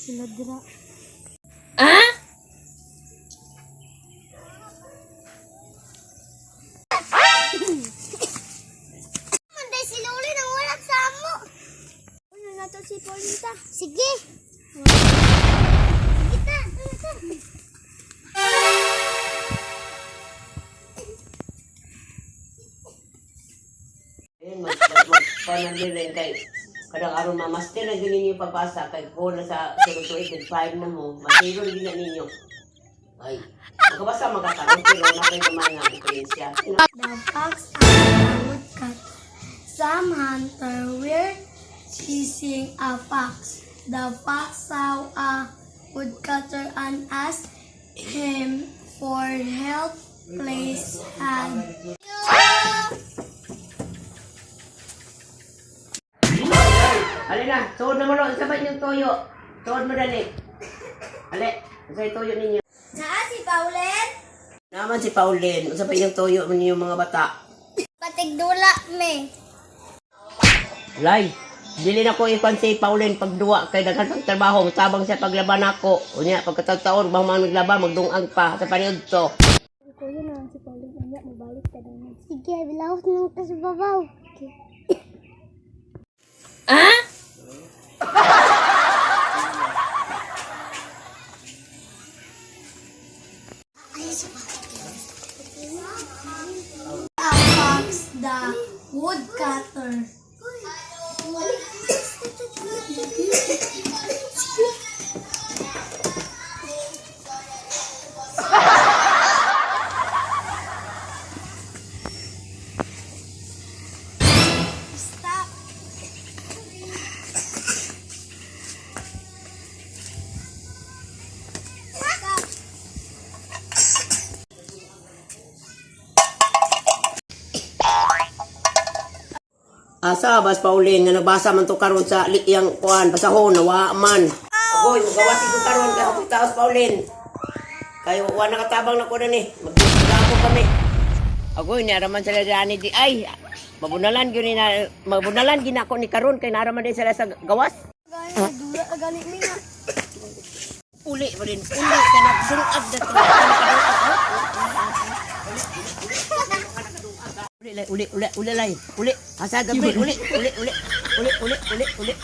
sila dira. Ah? Manday sila uli nang wala sa amo. Ano na to si Paulita? Sige. Kita. Panandirin kay kadang aron mamaster na gini niyo pabasa kay ko na sa 0 na mo masiro gina ninyo ay magabasa magkaroon pero na kay gamay nga diferensya. The fox and the woodcut. Some hunter were chasing a fox. The fox saw a woodcutter and asked him for help. Place hand. Ali na, tuod na mo ron, sabay niyong toyo. Tuod mo dali. Ali, sabay toyo ninyo. Naa si Paulen? Naman si Pauline, sabay yung toyo ninyo mga bata. Patigdula me. Lay, dili na ko ikon si Pauline pagduwa kay daghan pang trabaho, tabang siya paglaban ako. Unya pagkataon bang mga naglaban magdungag pa sa paniud to. Kuya na si Paulen unya mabalik ka daw. Sige, bilawos na ka sa babaw. Okay. Ah? A fox, the woodcutter. Stop. Stop. Asa bas Pauline nga nagbasa man to karon sa liyang kuan basahon nawa man. Agoy magawas ko karon kay ako taos Pauline. Kayo wa nakatabang na ko na ni. Magdamo kami. Agoy ni araman sila dani di ay. Mabunalan gyud ni na mabunalan gina ko ni karon kay naraman din sila sa gawas. Gani dula gani mi na. Uli pa din. Uli ka na sunod dato. Uli lay. Asa gabi uli. Uli.